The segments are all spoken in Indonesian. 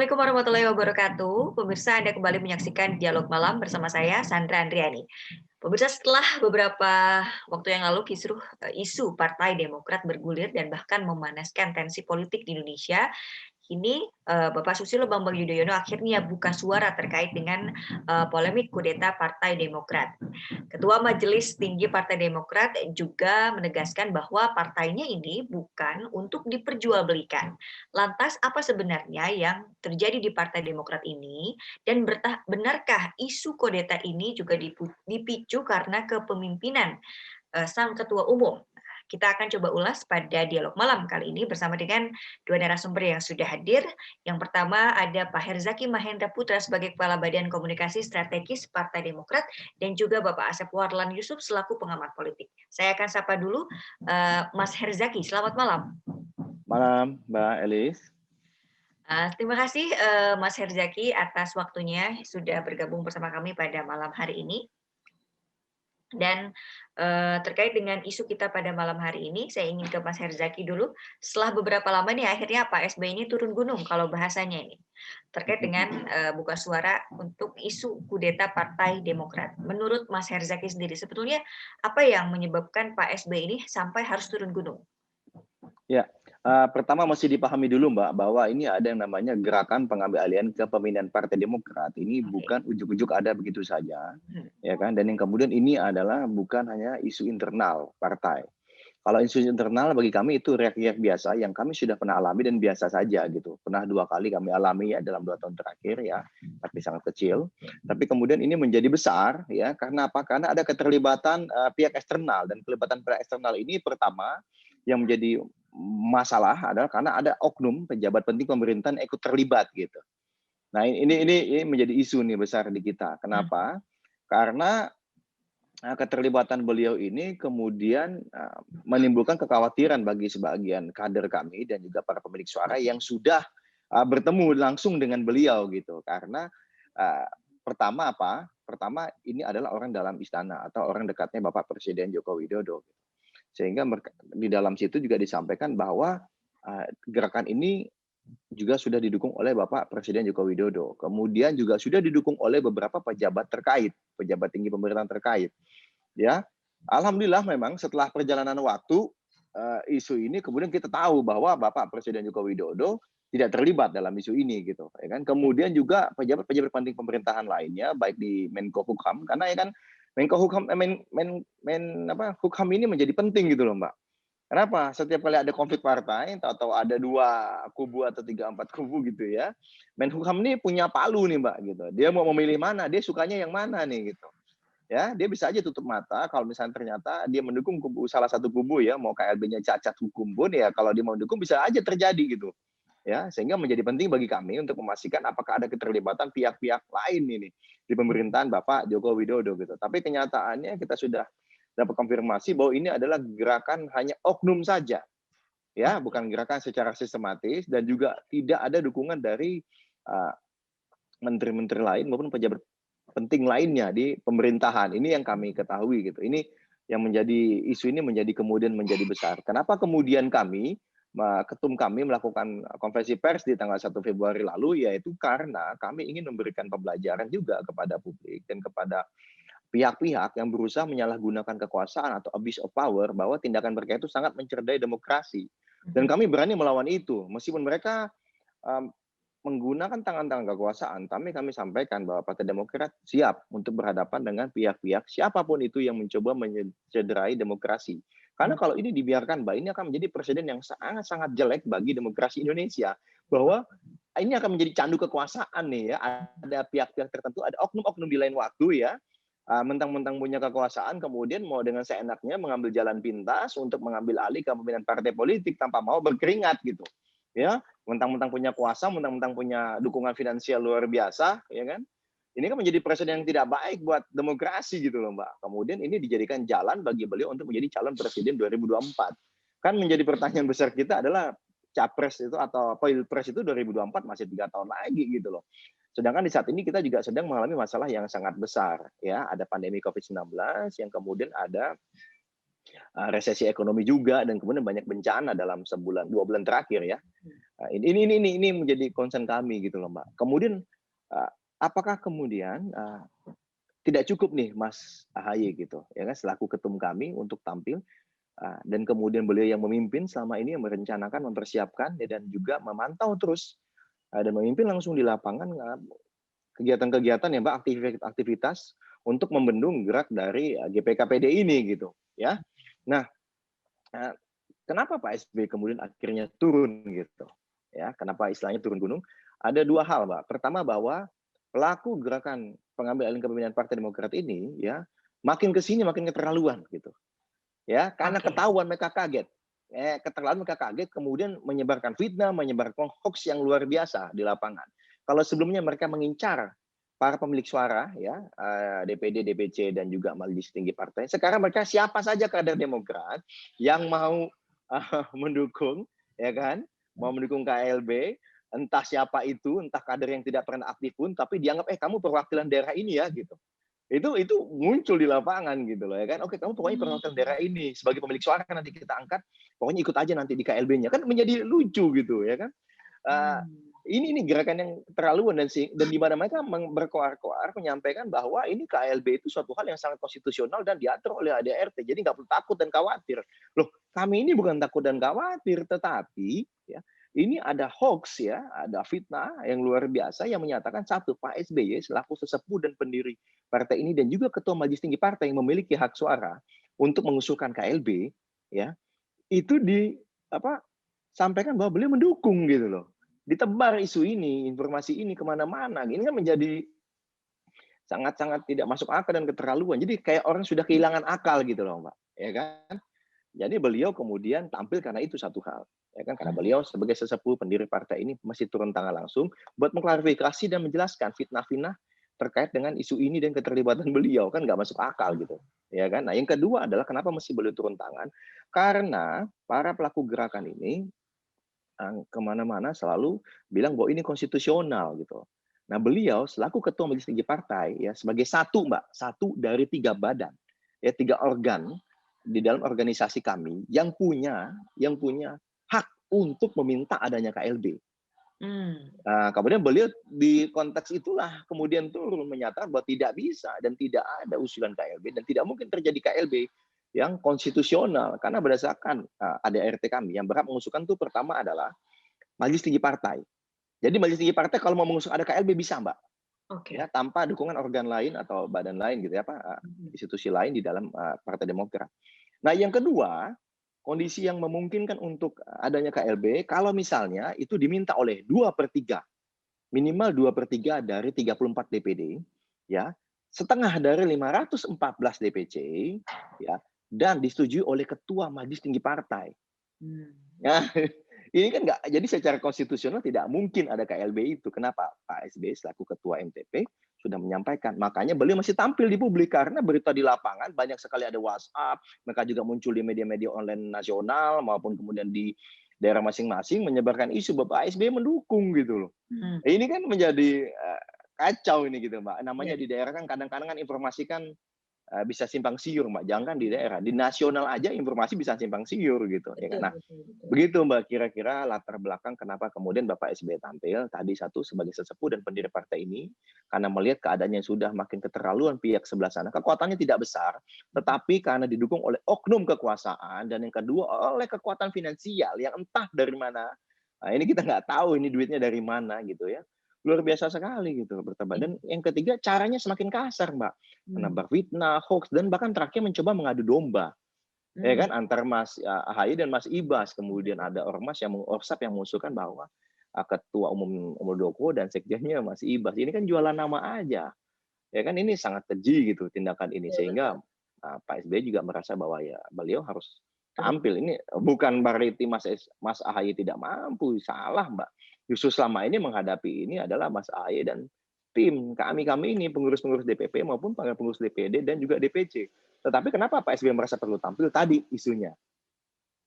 Assalamualaikum warahmatullahi wabarakatuh. Pemirsa, Anda kembali menyaksikan Dialog Malam bersama saya, Sandra Andriani. Pemirsa, setelah beberapa waktu yang lalu isu Partai Demokrat bergulir dan bahkan memanaskan tensi politik di Indonesia, kini Bapak Susilo Bambang Yudhoyono akhirnya buka suara terkait dengan polemik kudeta Partai Demokrat. Ketua Majelis Tinggi Partai Demokrat juga menegaskan bahwa partainya ini bukan untuk diperjualbelikan. Lantas apa sebenarnya yang terjadi di Partai Demokrat ini dan benarkah isu kudeta ini juga dipicu karena kepemimpinan sang ketua umum? Kita akan coba ulas pada dialog malam kali ini bersama dengan dua narasumber yang sudah hadir. Yang pertama ada Pak Herzaki Mahendra Putra sebagai Kepala Badan Komunikasi Strategis Partai Demokrat dan juga Bapak Asep Warlan Yusuf selaku pengamat politik. Saya akan sapa dulu Mas Herzaki. Selamat malam. Malam, Mbak Elis. Terima kasih Mas Herzaki atas waktunya sudah bergabung bersama kami pada malam hari ini. Dan terkait dengan isu kita pada malam hari ini, saya ingin ke Mas Herzaki dulu. Setelah beberapa lama nih, akhirnya Pak SBY ini turun gunung kalau bahasanya ini. Terkait dengan buka suara untuk isu kudeta Partai Demokrat. Menurut Mas Herzaki sendiri, sebetulnya apa yang menyebabkan Pak SBY ini sampai harus turun gunung? Ya, pertama mesti dipahami dulu Mbak, bahwa ini ada yang namanya gerakan pengambil alihan kepemimpinan Partai Demokrat. Ini bukan ujuk-ujuk ada begitu saja, ya kan? Dan yang kemudian ini adalah bukan hanya isu internal partai. Kalau isu internal bagi kami itu riak-riak biasa yang kami sudah pernah alami dan biasa saja gitu. Pernah 2 kali kami alami ya dalam 2 tahun terakhir ya, tapi sangat kecil. Tapi kemudian ini menjadi besar ya, karena apa? Karena ada keterlibatan pihak eksternal, dan kelibatan pihak eksternal ini pertama yang menjadi masalah adalah karena ada oknum pejabat penting pemerintahan ikut terlibat gitu. Nah ini menjadi isu nih besar di kita. Kenapa? Karena keterlibatan beliau ini kemudian menimbulkan kekhawatiran bagi sebagian kader kami dan juga para pemilik suara yang sudah bertemu langsung dengan beliau gitu. Karena pertama apa? Pertama ini adalah orang dalam istana atau orang dekatnya Bapak Presiden Joko Widodo. Sehingga di dalam situ juga disampaikan bahwa gerakan ini juga sudah didukung oleh Bapak Presiden Joko Widodo. Kemudian juga sudah didukung oleh beberapa pejabat terkait, pejabat tinggi pemerintahan terkait. Ya, alhamdulillah memang setelah perjalanan waktu isu ini kemudian kita tahu bahwa Bapak Presiden Joko Widodo tidak terlibat dalam isu ini gitu, ya kan. Kemudian juga pejabat-pejabat penting pemerintahan lainnya baik di Menko Hukum, karena ya kan Menko Hukum Hukum ini menjadi penting gitu loh Mbak. Kenapa? Setiap kali ada konflik partai, atau ada 2 kubu atau 3, 4 kubu gitu ya, Menkumham ini punya palu nih Mbak gitu. Dia mau memilih mana, dia sukanya yang mana nih gitu. Ya, dia bisa aja tutup mata kalau misalnya ternyata dia mendukung salah satu kubu ya, mau KLB-nya cacat hukum pun ya kalau dia mau mendukung bisa aja terjadi gitu. Ya, sehingga menjadi penting bagi kami untuk memastikan apakah ada keterlibatan pihak-pihak lain ini di pemerintahan Bapak Joko Widodo gitu. Tapi kenyataannya kita sudah dapat konfirmasi bahwa ini adalah gerakan hanya oknum saja. Ya, bukan gerakan secara sistematis dan juga tidak ada dukungan dari menteri-menteri lain maupun pejabat penting lainnya di pemerintahan. Ini yang kami ketahui gitu. Ini yang menjadi isu ini kemudian menjadi besar. Kenapa kemudian ketum kami melakukan konferensi pers di tanggal 1 Februari lalu, yaitu karena kami ingin memberikan pembelajaran juga kepada publik dan kepada pihak-pihak yang berusaha menyalahgunakan kekuasaan atau abuse of power, bahwa tindakan mereka itu sangat mencederai demokrasi. Dan kami berani melawan itu, meskipun mereka menggunakan tangan-tangan kekuasaan. Kami sampaikan bahwa Partai Demokrat siap untuk berhadapan dengan pihak-pihak siapapun itu yang mencoba mencederai demokrasi. Karena kalau ini dibiarkan, Mbak, ini akan menjadi presiden yang sangat-sangat jelek bagi demokrasi Indonesia. Bahwa ini akan menjadi candu kekuasaan nih ya. Ada pihak-pihak tertentu, ada oknum-oknum di lain waktu ya, mentang-mentang punya kekuasaan, kemudian mau dengan seenaknya mengambil jalan pintas untuk mengambil alih kepemimpinan partai politik tanpa mau berkeringat gitu. Ya, mentang-mentang punya kuasa, mentang-mentang punya dukungan finansial luar biasa, ya kan? Ini kan menjadi presiden yang tidak baik buat demokrasi gitu loh Mbak. Kemudian ini dijadikan jalan bagi beliau untuk menjadi calon presiden 2024. Kan menjadi pertanyaan besar kita adalah capres itu atau pilpres itu 2024 masih 3 tahun lagi gitu loh. Sedangkan di saat ini kita juga sedang mengalami masalah yang sangat besar ya, ada pandemi COVID-19 yang kemudian ada resesi ekonomi juga dan kemudian banyak bencana dalam sebulan 2 bulan terakhir ya. Ini menjadi concern kami gitu loh, Mbak. Kemudian, apakah kemudian, tidak cukup nih Mas AHY gitu, ya kan, selaku ketum kami untuk tampil, dan kemudian beliau yang memimpin selama ini, yang merencanakan, mempersiapkan, ya, dan juga memantau terus, dan memimpin langsung di lapangan, kegiatan-kegiatan ya Mbak, aktivitas untuk membendung gerak dari GPKPD ini gitu, ya. Nah, eee, kenapa Pak SBY kemudian akhirnya turun gitu, ya, kenapa istilahnya turun gunung? Ada 2 hal, Mbak. Pertama bahwa pelaku gerakan pengambil alih kepemimpinan Partai Demokrat ini ya, makin ke sini makin keterlaluan gitu, ya. Karena Oke. ketahuan mereka kaget, keterlaluan mereka kaget kemudian menyebarkan fitnah, menyebarkan hoaks yang luar biasa di lapangan. Kalau sebelumnya mereka mengincar para pemilik suara ya, DPD, DPC dan juga majelis tinggi partai. Sekarang mereka siapa saja kader Demokrat yang mau mendukung, ya kan, mau mendukung KLB, entah siapa itu, entah kader yang tidak pernah aktif pun, tapi dianggap, kamu perwakilan daerah ini ya, gitu. Itu muncul di lapangan gitu loh ya kan. Oke, kamu pokoknya perwakilan daerah ini sebagai pemilik suara kan nanti kita angkat, pokoknya ikut aja nanti di KLB-nya. Kan menjadi lucu gitu ya kan. Eee, Mmm. ini gerakan yang terlaluan dan di mana mereka berkoar-koar menyampaikan bahwa ini KLB itu suatu hal yang sangat konstitusional dan diatur oleh ADART, jadi nggak perlu takut dan khawatir. Loh, kami ini bukan takut dan khawatir, tetapi ya, ini ada hoax ya, ada fitnah yang luar biasa yang menyatakan satu, Pak SBY selaku sesepuh dan pendiri partai ini dan juga ketua majelis tinggi partai yang memiliki hak suara untuk mengusulkan KLB, ya, itu apa, sampaikan bahwa beliau mendukung gitu loh. Ditebar isu ini, informasi ini kemana-mana. Ini kan menjadi sangat-sangat tidak masuk akal dan keterlaluan. Jadi kayak orang sudah kehilangan akal gitu loh, Mbak, ya kan. Jadi beliau kemudian tampil karena itu satu hal, ya kan, karena beliau sebagai sesepuh pendiri partai ini masih turun tangan langsung buat mengklarifikasi dan menjelaskan fitnah-fitnah terkait dengan isu ini dan keterlibatan beliau, kan nggak masuk akal gitu, ya kan. Nah yang kedua adalah kenapa mesti beliau turun tangan, karena para pelaku gerakan ini kemana-mana selalu bilang bahwa ini konstitusional gitu. Nah beliau selaku ketua majelis tinggi partai ya sebagai satu Mbak, satu dari 3 badan, ya 3 organ di dalam organisasi kami yang punya hak untuk meminta adanya KLB. Mmm. Nah, kemudian beliau di konteks itulah kemudian turun menyatakan bahwa tidak bisa dan tidak ada usulan KLB dan tidak mungkin terjadi KLB yang konstitusional karena berdasarkan ADART kami yang berhak mengusulkan itu pertama adalah majelis tinggi partai. Jadi majelis tinggi partai kalau mau mengusung ada KLB bisa, Mbak, ya Oke. tanpa dukungan organ lain atau badan lain gitu ya, Mhm. institusi lain di dalam Partai Demokrat. Nah, yang kedua, kondisi yang memungkinkan untuk adanya KLB kalau misalnya itu diminta oleh 2/3, minimal 2/3 dari 34 DPD, ya, setengah dari 514 DPC, ya, dan disetujui oleh ketua majelis tinggi partai. Mmm. Nah, ini kan nggak jadi secara konstitusional tidak mungkin ada KLB itu. Kenapa? Pak SBY selaku ketua MTP sudah menyampaikan. Makanya beliau masih tampil di publik karena berita di lapangan banyak sekali ada WhatsApp, mereka juga muncul di media-media online nasional maupun kemudian di daerah masing-masing menyebarkan isu bahwa Pak SBY mendukung gitu loh. Mhm. Ini kan menjadi kacau ini gitu, Mbak. Iya. Namanya di daerah kan kadang-kadang kan informasi kan bisa simpang siur, Mbak. Jangan di daerah, di nasional aja informasi bisa simpang siur gitu, ya kan. Betul Nah, betul betul. begitu Mbak, kira-kira latar belakang kenapa kemudian Bapak SBY tampil, tadi satu sebagai sesepuh dan pendiri partai ini, karena melihat keadaannya sudah makin keterlaluan pihak sebelah sana, kekuatannya tidak besar, tetapi karena didukung oleh oknum kekuasaan, dan yang kedua oleh kekuatan finansial yang entah dari mana, nah ini kita nggak tahu ini duitnya dari mana gitu ya. Luar biasa sekali gitu bertebar. Iya. Dan yang ketiga caranya semakin kasar Mbak, Mmm. menebar fitnah, hoax, dan bahkan terakhir mencoba mengadu domba. Ya Mmm. kan antar Mas AHY dan Mas Ibas, kemudian ada ormas yang yang mengusulkan bahwa ketua umum Muldoko dan sekjennya Mas Ibas. Ini kan jualan nama aja. Ya kan ini sangat keji gitu tindakan ini Betul betul. sehingga Pak SBY juga merasa bahwa ya beliau harus Turun. tampil. Ini bukan berarti Mas AHY tidak mampu, salah Mbak. Justru selama ini menghadapi ini adalah Mas AHY dan tim kami ini pengurus-pengurus DPP maupun pengurus DPD dan juga DPC. Tetapi kenapa Pak SBY merasa perlu tampil tadi isunya,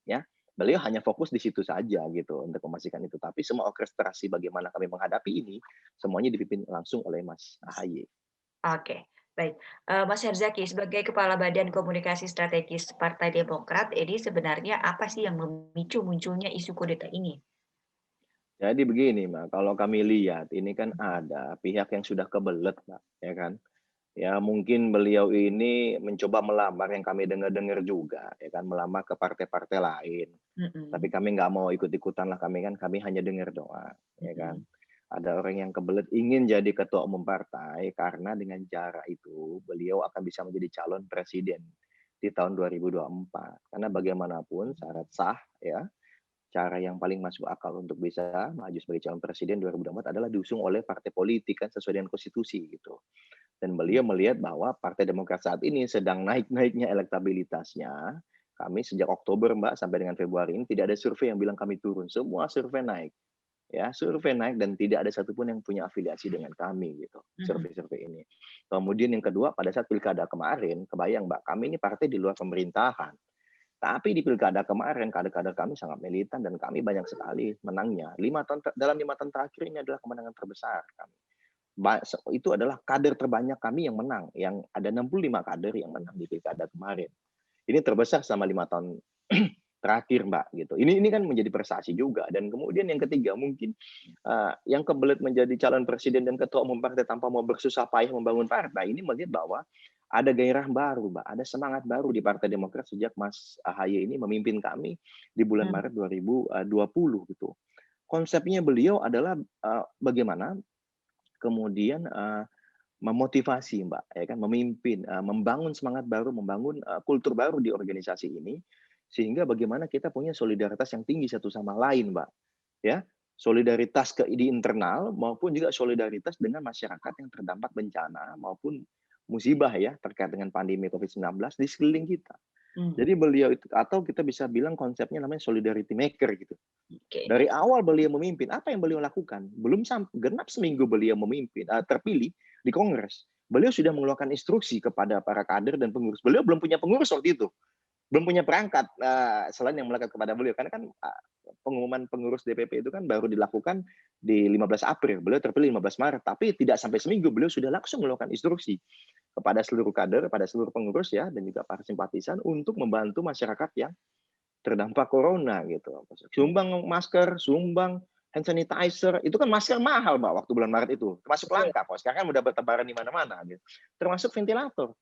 ya. Beliau hanya fokus di situ saja gitu untuk memastikan itu. Tapi semua orkestrasi bagaimana kami menghadapi ini semuanya dipimpin langsung oleh Mas AHY. Oke, Baik, Mas Herzaki sebagai Kepala Badan Komunikasi Strategis Partai Demokrat, ini sebenarnya apa sih yang memicu munculnya isu kudeta ini? Jadi begini, Mbak, kalau kami lihat ini kan ada pihak yang sudah kebelet, Mbak, ya kan. Ya mungkin beliau ini mencoba melamar yang kami dengar-dengar juga, ya kan, melamar ke partai-partai lain. Tapi Mhm, kami nggak mau ikut-ikutan lah, kami hanya dengar doang, ya kan. mhm, Ada orang yang kebelet ingin jadi ketua umum partai karena dengan cara itu beliau akan bisa menjadi calon presiden di tahun 2024. Karena bagaimanapun syarat sah ya, cara yang paling masuk akal untuk bisa maju sebagai calon presiden 2024 adalah diusung oleh partai politik kan sesuai dengan konstitusi gitu. Dan beliau melihat bahwa Partai Demokrat saat ini sedang naik-naiknya elektabilitasnya. Kami sejak Oktober Mbak sampai dengan Februari ini tidak ada survei yang bilang kami turun. Semua survei naik. Ya, survei naik dan tidak ada satupun yang punya afiliasi dengan kami gitu. mhm, Survei-survei ini. Kemudian yang kedua pada saat pilkada kemarin, kebayang Mbak, kami ini partai di luar pemerintahan. Tapi di pilkada kemarin kader-kader kami sangat militan dan kami banyak sekali menangnya. Dalam 5 tahun terakhir ini adalah kemenangan terbesar kami. Itu adalah kader terbanyak kami yang menang, yang ada 65 kader yang menang di pilkada kemarin. Ini terbesar selama 5 tahun terakhir, Mbak, gitu. Ini kan menjadi prestasi juga. Dan kemudian yang ketiga mungkin yang kebelet menjadi calon presiden dan ketua umum partai tanpa mau bersusah payah membangun partai ini melihat bahwa ada gairah baru, Mbak, ada semangat baru di Partai Demokrat sejak Mas AHY ini memimpin kami di bulan mmm, Maret 2020 gitu. Konsepnya beliau adalah bagaimana kemudian memotivasi, Mbak, ya kan, memimpin, membangun semangat baru, membangun, kultur baru di organisasi ini, sehingga bagaimana kita punya solidaritas yang tinggi satu sama lain, Mbak, ya. Solidaritas di internal maupun juga solidaritas dengan masyarakat yang terdampak bencana maupun musibah ya, terkait dengan pandemi COVID-19 di sekeliling kita. mmm, Jadi beliau itu atau kita bisa bilang konsepnya namanya solidarity maker gitu. oke, Dari awal beliau memimpin, apa yang beliau lakukan? Belum genap seminggu beliau memimpin, terpilih di Kongres. Beliau sudah mengeluarkan instruksi kepada para kader dan pengurus. Beliau belum punya pengurus waktu itu, belum punya perangkat selain yang melekat kepada beliau. Karena kan pengumuman pengurus DPP itu kan baru dilakukan di 15 April. Beliau terpilih 15 Maret, tapi tidak sampai seminggu beliau sudah langsung melakukan instruksi kepada seluruh kader, pada seluruh pengurus ya, dan juga para simpatisan untuk membantu masyarakat yang terdampak corona gitu. Sumbang masker, sumbang hand sanitizer, itu kan masker mahal Mbak waktu bulan Maret itu, termasuk betul, langka, kalau sekarang kan udah bertebaran di mana-mana gitu. Termasuk ventilator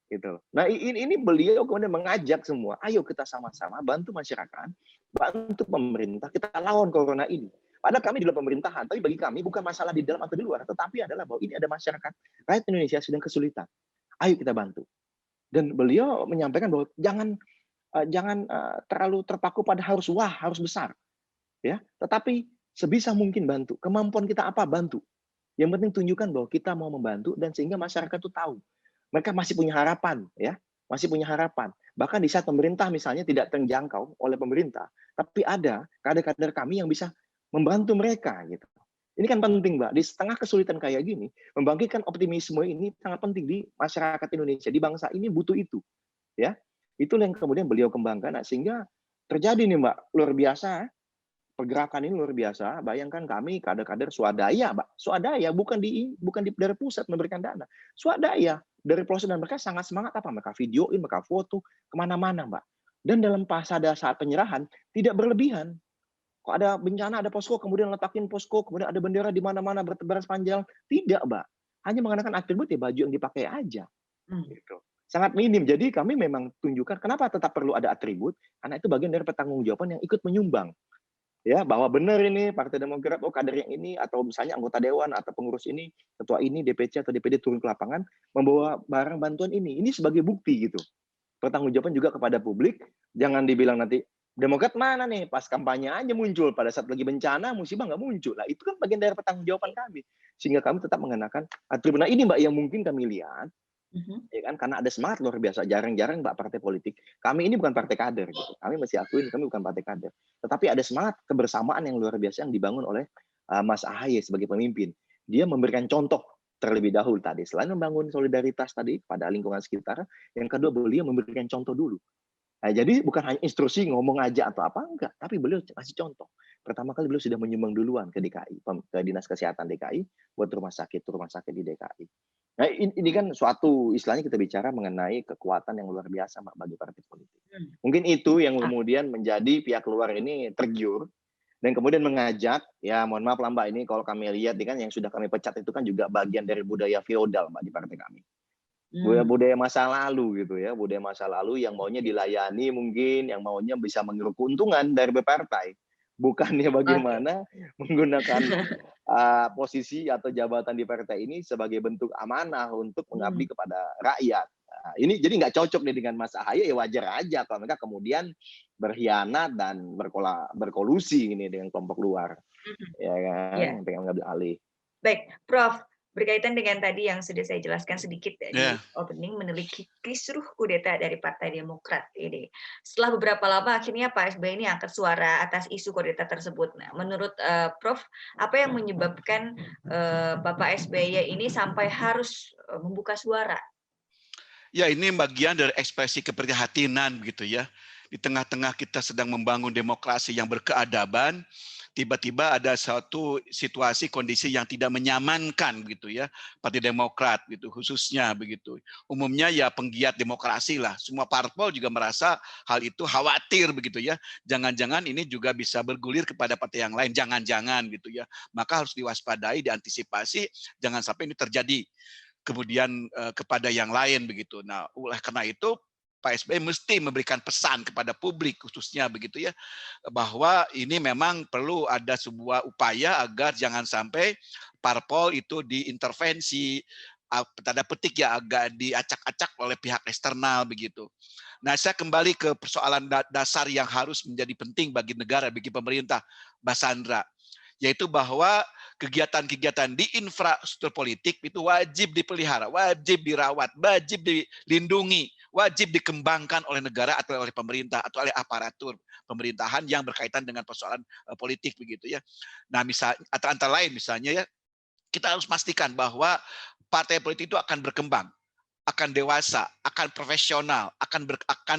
gitu. Nah ini beliau kemudian mengajak semua, ayo kita sama-sama bantu masyarakat, bantu pemerintah, kita lawan corona ini. Padahal kami di dalam pemerintahan, tapi bagi kami bukan masalah di dalam atau di luar, tetapi adalah bahwa ini ada masyarakat rakyat Indonesia sedang kesulitan. Ayo kita bantu. Dan beliau menyampaikan bahwa jangan terlalu terpaku pada harus wah, harus besar, ya. Tetapi sebisa mungkin bantu. Kemampuan kita apa, bantu. Yang penting tunjukkan bahwa kita mau membantu dan sehingga masyarakat itu tahu. Mereka masih punya harapan, ya. Masih punya harapan. Bahkan di saat pemerintah misalnya tidak terjangkau oleh pemerintah, tapi ada kader-kader kami yang bisa membantu mereka gitu. Ini kan penting, Mbak. Di setengah kesulitan kayak gini, membangkitkan optimisme ini sangat penting di masyarakat Indonesia. Di bangsa ini butuh itu, ya. Itulah yang kemudian beliau kembangkan, nah, sehingga terjadi nih Mbak, luar biasa, pergerakan ini luar biasa. Bayangkan kami kader-kader swadaya, Mbak, swadaya bukan dari pusat memberikan dana, swadaya dari pelosok dan mereka sangat semangat apa, mereka videoin, mereka foto kemana-mana, Mbak. Dan dalam saat penyerahan tidak berlebihan. Kok ada bencana, ada posko, kemudian letakin posko, kemudian ada bendera di mana-mana bertebaran sepanjang, tidak, Mbak. Hanya mengenakan atribut ya baju yang dipakai aja. mmm, Gitu. Sangat minim. Jadi kami memang tunjukkan kenapa tetap perlu ada atribut, karena itu bagian dari pertanggungjawaban yang ikut menyumbang. Ya, bahwa benar ini Partai Demokrat, oh kader yang ini, atau misalnya anggota dewan atau pengurus ini, ketua ini, DPC atau DPD turun ke lapangan, membawa barang bantuan ini. Ini sebagai bukti gitu. Pertanggungjawaban juga kepada publik, jangan dibilang nanti, Demokrat mana nih? Pas kampanye aja muncul, pada saat lagi bencana, musibah nggak muncul. Nah, itu kan bagian dari pertanggungjawaban kami. Sehingga kami tetap mengenakan atribut. Nah, ini Mbak yang mungkin kami lihat, mhm, ya kan, karena ada semangat luar biasa. Jarang-jarang Mbak partai politik. Kami ini bukan partai kader gitu. Kami masih akuin kami bukan partai kader. Tetapi ada semangat kebersamaan yang luar biasa yang dibangun oleh Mas AHY sebagai pemimpin. Dia memberikan contoh terlebih dahulu tadi. Selain membangun solidaritas tadi pada lingkungan sekitar, yang kedua beliau memberikan contoh dulu. Nah, jadi bukan hanya instruksi ngomong aja atau apa enggak, tapi beliau kasih contoh. pertama kali beliau sudah menyumbang duluan ke DKI, ke Dinas Kesehatan DKI, buat rumah sakit di DKI. Nah, ini kan suatu istilahnya kita bicara mengenai kekuatan yang luar biasa, Mbak, bagi partai politik. Hmm. Mungkin itu yang Ah, kemudian menjadi pihak luar ini tergiur dan kemudian mengajak, ya mohon maaf lah Mbak, ini kalau kami lihat kan yang sudah kami pecat itu kan juga bagian dari budaya feodal Mbak di partai kami. Budaya masa lalu gitu ya, budaya masa lalu yang maunya dilayani mungkin, yang maunya bisa mengeruk keuntungan dari partai. Bukannya Oke. bagaimana menggunakan posisi atau jabatan di partai ini sebagai bentuk amanah untuk Hmm. mengabdi kepada rakyat. Nah, ini jadi nggak cocok nih dengan Mas Ahaye, ya wajar aja kalau mereka kemudian berkhianat dan berkolusi ini dengan kelompok luar, Mhm. ya kan, Ya. yang pengen mengambil alih. Baik, Prof. Berkaitan dengan tadi yang sudah saya jelaskan sedikit ya di Ya, opening, meneliti kisruh kudeta dari Partai Demokrat ini. Setelah beberapa lama akhirnya Pak SBY ini angkat suara atas isu kudeta tersebut. Nah, menurut Prof, apa yang menyebabkan Bapak SBY ini sampai harus membuka suara? ya ini bagian dari ekspresi keprihatinan begitu ya. Di tengah-tengah kita sedang membangun demokrasi yang berkeadaban, tiba-tiba ada satu situasi kondisi yang tidak menyamankan begitu ya, Partai Demokrat gitu khususnya begitu. Umumnya ya penggiat demokrasi lah, semua parpol juga merasa hal itu khawatir begitu ya. Jangan-jangan ini juga bisa bergulir kepada partai yang lain, jangan-jangan gitu ya. Maka harus diwaspadai, diantisipasi, jangan sampai ini terjadi kemudian kepada yang lain begitu. Nah, oleh karena itu Pak SBY mesti memberikan pesan kepada publik khususnya begitu ya, bahwa ini memang perlu ada sebuah upaya agar jangan sampai parpol itu diintervensi, tanda petik ya, agak diacak-acak oleh pihak eksternal begitu. Nah, saya kembali ke persoalan dasar yang harus menjadi penting bagi negara, bagi pemerintah, Mbak Sandra, yaitu bahwa kegiatan-kegiatan di infrastruktur politik itu wajib dipelihara, wajib dirawat, wajib dilindungi, wajib dikembangkan oleh negara atau oleh pemerintah atau oleh aparatur pemerintahan yang berkaitan dengan persoalan politik begitu ya. Nah, misal atau antara lain misalnya ya, kita harus pastikan bahwa partai politik itu akan berkembang, akan dewasa, akan profesional, akan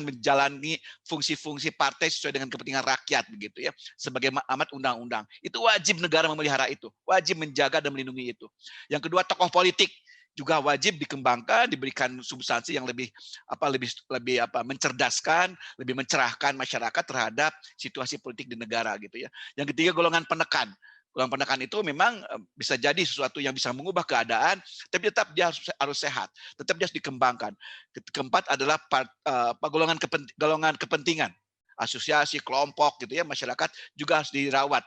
menjalani fungsi-fungsi partai sesuai dengan kepentingan rakyat begitu ya, sebagai amat undang-undang. Itu wajib negara memelihara itu, wajib menjaga dan melindungi itu. Yang kedua, tokoh politik juga wajib dikembangkan, diberikan substansi yang lebih mencerdaskan, lebih mencerahkan masyarakat terhadap situasi politik di negara gitu ya. Yang ketiga, golongan penekan. Golongan penekan itu memang bisa jadi sesuatu yang bisa mengubah keadaan, tapi tetap dia harus sehat, tetap dia harus dikembangkan. Keempat adalah golongan kepentingan, asosiasi, kelompok gitu ya, masyarakat juga harus dirawat.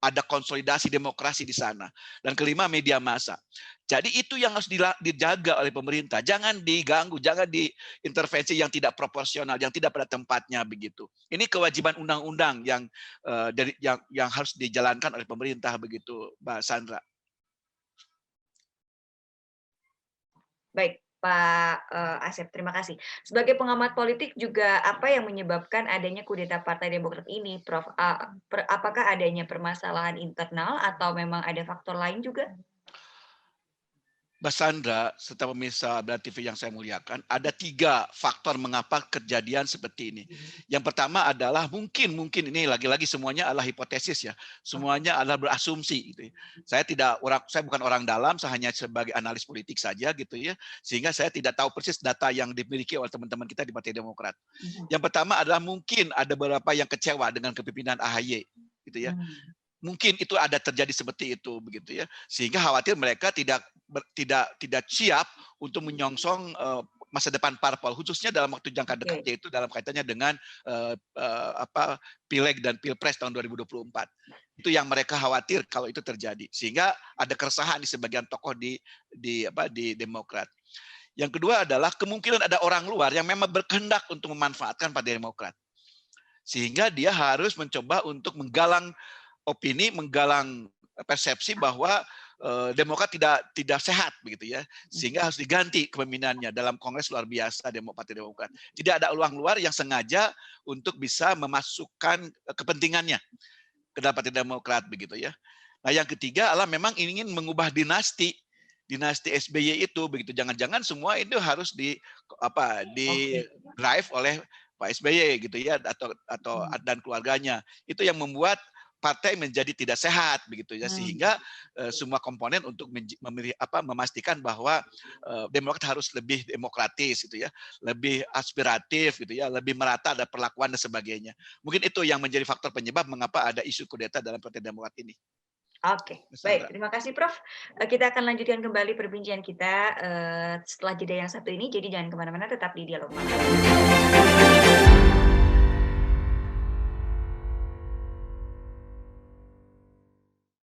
Ada konsolidasi demokrasi di sana. Dan kelima, media massa. Jadi itu yang harus dijaga oleh pemerintah. Jangan diganggu, jangan diintervensi yang tidak proporsional, yang tidak pada tempatnya begitu. Ini kewajiban undang-undang yang harus dijalankan oleh pemerintah begitu, Mbak Sandra. Baik, Pak Asep, terima kasih. Sebagai pengamat politik juga apa yang menyebabkan adanya kudeta Partai Demokrat ini, Prof? Apakah adanya permasalahan internal atau memang ada faktor lain juga? Mbak Sandra, serta pemirsa Bela TV yang saya muliakan, ada 3 faktor mengapa kejadian seperti ini. Yang pertama adalah mungkin ini lagi-lagi semuanya adalah hipotesis ya, semuanya adalah berasumsi gitu. Saya bukan orang dalam, saya hanya sebagai analis politik saja gitu ya, sehingga saya tidak tahu persis data yang dimiliki oleh teman-teman kita di Partai Demokrat. Yang pertama adalah mungkin ada beberapa yang kecewa dengan kepemimpinan AHY gitu ya. Mungkin itu ada terjadi seperti itu begitu ya, sehingga khawatir mereka tidak siap untuk menyongsong masa depan parpol, khususnya dalam waktu jangka dekat, yaitu dalam kaitannya dengan pileg dan pilpres tahun 2024. Itu yang mereka khawatir kalau itu terjadi, sehingga ada keresahan di sebagian tokoh di Demokrat. Yang kedua adalah kemungkinan ada orang luar yang memang berkehendak untuk memanfaatkan Partai Demokrat, sehingga dia harus mencoba untuk menggalang opini, menggalang persepsi bahwa Demokrat tidak sehat begitu ya, sehingga harus diganti kepemimpinannya dalam Kongres luar biasa Partai Demokrat. Tidak ada uang luar yang sengaja untuk bisa memasukkan kepentingannya ke dalam Partai Demokrat begitu ya. Nah, yang ketiga adalah memang ingin mengubah dinasti SBY itu begitu. Jangan-jangan semua itu harus drive oleh Pak SBY gitu ya, atau dan keluarganya. Itu yang membuat partai menjadi tidak sehat begitu ya, sehingga semua komponen untuk memastikan bahwa Demokrat harus lebih demokratis gitu ya, lebih aspiratif gitu ya, lebih merata ada perlakuan dan sebagainya. Mungkin itu yang menjadi faktor penyebab mengapa ada isu kudeta dalam Partai Demokrat ini. Oke, baik. Terima kasih, Prof. Kita akan lanjutkan kembali perbincangan kita setelah jeda yang satu ini. Jadi jangan kemana-mana, tetap di Dialog Malam.